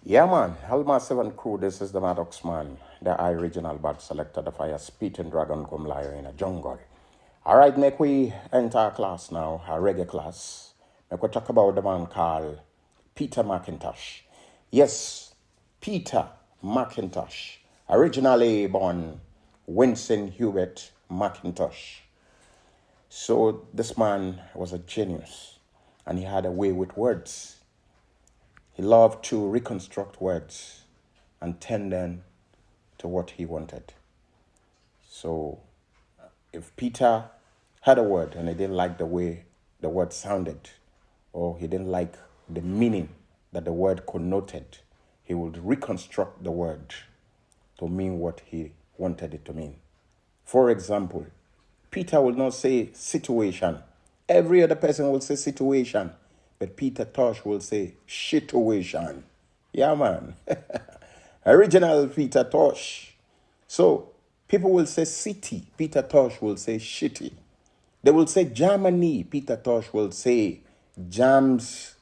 Yeah, man. Halma 7 crew, this is the Maddox man, the original bad selector, the fire spitting dragon come liar in a jungle. All right, make we enter a class now, a reggae class. Make we talk about the man called Peter McIntosh. Yes, Peter McIntosh, originally born Winston Hubert McIntosh. So this man was a genius, and he had a way with words. He loved to reconstruct words and turn them to what he wanted. So if Peter had a word and he didn't like the way the word sounded, or he didn't like the meaning that the word connoted, he would reconstruct the word to mean what he wanted it to mean. For example, Peter will not say situation. Every other person will say situation. But Peter Tosh will say shituation. Yeah, man. Original Peter Tosh. So people will say city. Peter Tosh will say shitty. They will say Germany. Peter Tosh will say jams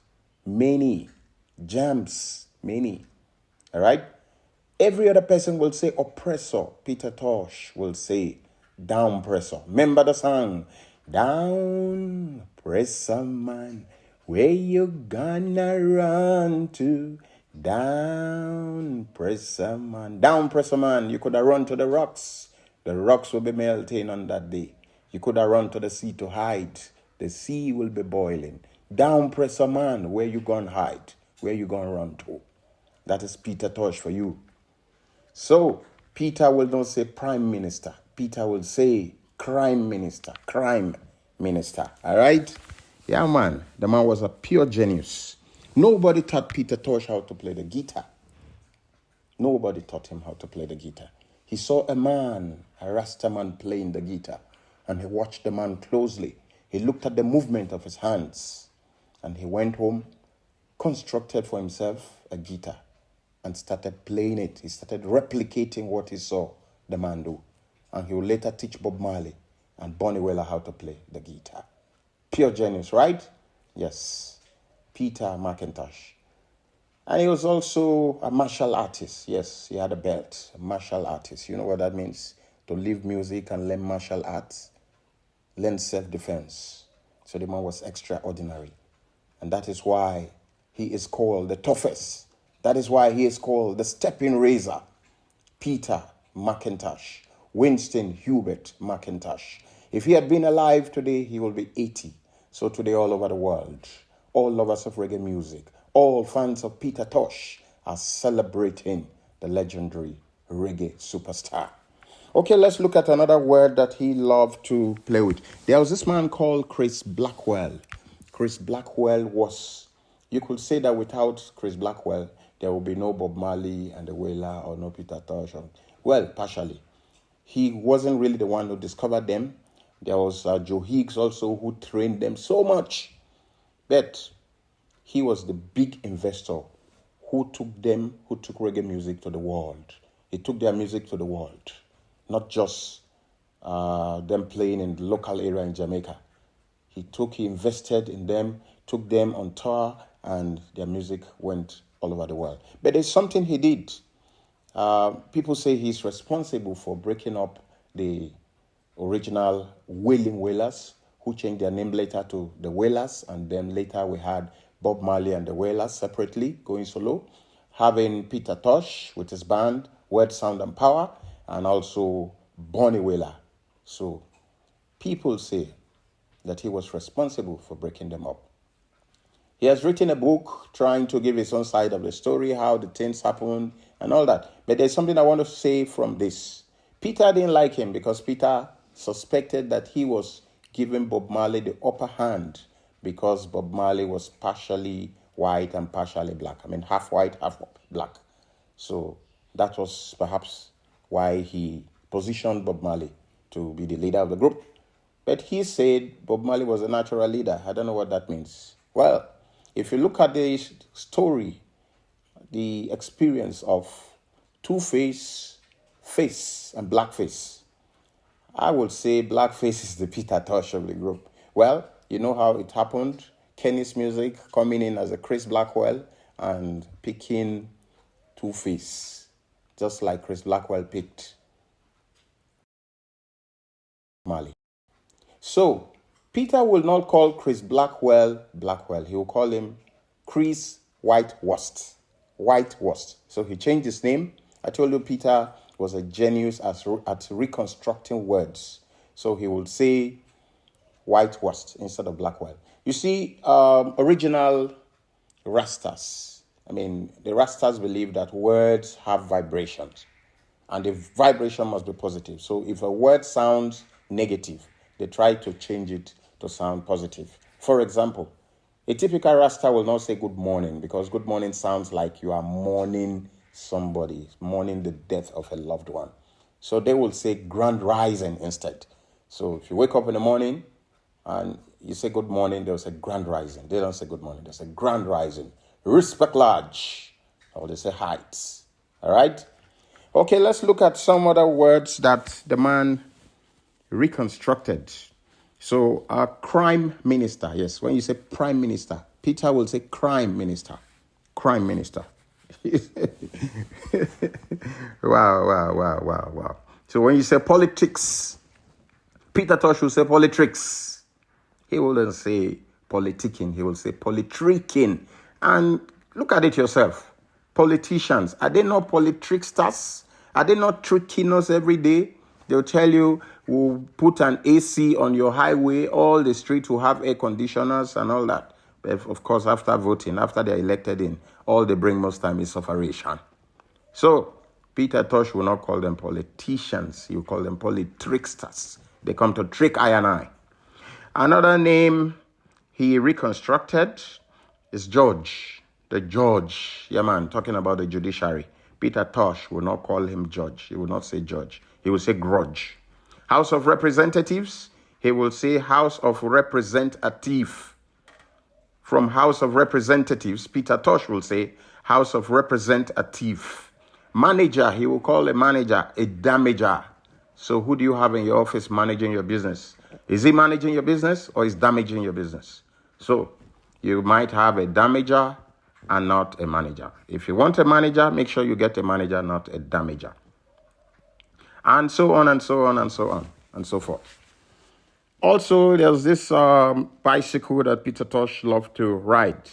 many. Jams many. All right? Every other person will say oppressor. Peter Tosh will say down pressor. Remember the song? Down pressor man. Where you gonna run to? Down pressure man. Down pressure man. You could have run to the rocks. The rocks will be melting on that day. You could have run to the sea to hide. The sea will be boiling. Down pressure man. Where you gonna hide? Where you gonna run to? That is Peter Tosh for you. So Peter will not say prime minister. Peter will say crime minister. Crime minister. All right? Yeah, man. The man was a pure genius. Nobody taught Peter Tosh how to play the guitar. Nobody taught him how to play the guitar. He saw a man, a Rasta man, playing the guitar, and he watched the man closely. He looked at the movement of his hands, and he went home, constructed for himself a guitar, and started playing it. He started replicating what he saw the man do. And he would later teach Bob Marley and Bonnie Wailer how to play the guitar. Pure genius, right? Yes. Peter McIntosh. And he was also a martial artist. Yes, he had a belt, a martial artist. You know what that means? To leave music and learn martial arts, learn self-defense. So the man was extraordinary. And that is why he is called the toughest. That is why he is called the stepping razor. Peter McIntosh. Winston Hubert McIntosh. If he had been alive today, he will be 80. So today, all over the world, all lovers of reggae music, all fans of Peter Tosh are celebrating the legendary reggae superstar. Okay, let's look at another word that he loved to play with. There was this man called Chris Blackwell. Chris Blackwell was, you could say that without Chris Blackwell, there will be no Bob Marley and the Wailer or no Peter Tosh. Well, partially. He wasn't really the one who discovered them. There was Joe Higgs also who trained them so much. But he was the big investor who took reggae music to the world. He took their music to the world, not just them playing in the local area in Jamaica. He invested in them, took them on tour, and their music went all over the world. But there's something he did. People say he's responsible for breaking up the original Wailing Wailers, who changed their name later to the Wailers, and then later we had Bob Marley and the Wailers separately going solo, having Peter Tosh with his band Word, Sound and Power, and also Bonnie Wailer. So people say that he was responsible for breaking them up. He has written a book trying to give his own side of the story, how the things happened and all that. But there's something I want to say from this. Peter didn't like him because Peter suspected that he was giving Bob Marley the upper hand because Bob Marley was partially white and partially black. I mean, half white, half black. So that was perhaps why he positioned Bob Marley to be the leader of the group. But he said Bob Marley was a natural leader. I don't know what that means. Well, if you look at the story, the experience of Two-Face, Face, and Blackface, I would say Blackface is the Peter Tosh of the group. Well, you know how it happened. Kenny's music coming in as a Chris Blackwell and picking two-face, just like Chris Blackwell picked Mali. So Peter will not call Chris Blackwell. He will call him Chris Whitewurst. So he changed his name. I told you Peter was a genius at reconstructing words. So he will say Whitewurst instead of Blackwell. You see, original Rastas. I mean, the Rastas believe that words have vibrations, and the vibration must be positive. So if a word sounds negative, they try to change it to sound positive. For example, a typical Rasta will not say good morning, because good morning sounds like you are mourning somebody, mourning the death of a loved one. So they will say grand rising instead. So if you wake up in the morning and you say good morning, they'll say grand rising. They don't say good morning, they say grand rising. Respect large, or they say heights. All right? Okay, let's look at some other words that the man reconstructed. So, crime minister. Yes, when you say prime minister, Peter will say crime minister. Crime minister. Wow. So when you say politics, Peter Tosh will say politics. He wouldn't say politicking. He will say politricking. And look at it yourself. Politicians, are they not politricksters? Are they not tricking us every day? They'll tell you, we'll put an AC on your highway, all the streets will have air conditioners and all that. But of course, after voting, after they're elected in, all they bring most time is sufferation. So, Peter Tosh will not call them politicians. He will call them politricksters. They come to trick I and I. Another name he reconstructed is George. The George. Yeah, man, talking about the judiciary. Peter Tosh will not call him judge. He will not say judge. He will say grudge. House of Representatives, he will say House of Representative. From House of Representatives, Peter Tosh will say House of Representative. Manager, he will call a manager a damager. So who do you have in your office managing your business? Is he managing your business or is damaging your business? So you might have a damager and not a manager. If you want a manager, make sure you get a manager, not a damager. And so on and so on and so on and so forth. Also, there's this bicycle that Peter Tosh loved to ride.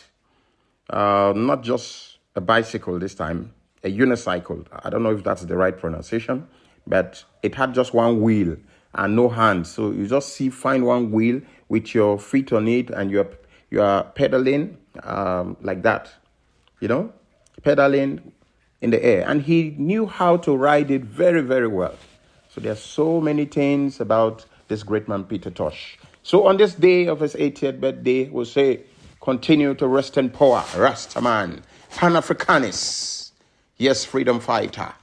Not just a bicycle this time, a unicycle. I don't know if that's the right pronunciation, but it had just one wheel and no hands. So you just find one wheel with your feet on it and you are pedaling like that, pedaling in the air. And he knew how to ride it very, very well. So there are so many things about this great man, Peter Tosh. So on this day of his 80th birthday, we'll say, continue to rest in power, Rastaman, Pan-Africanist, yes, freedom fighter,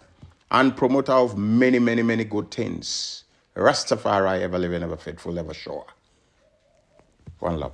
and promoter of many, many, many good things. Rastafari, ever living, ever faithful, ever sure. One love.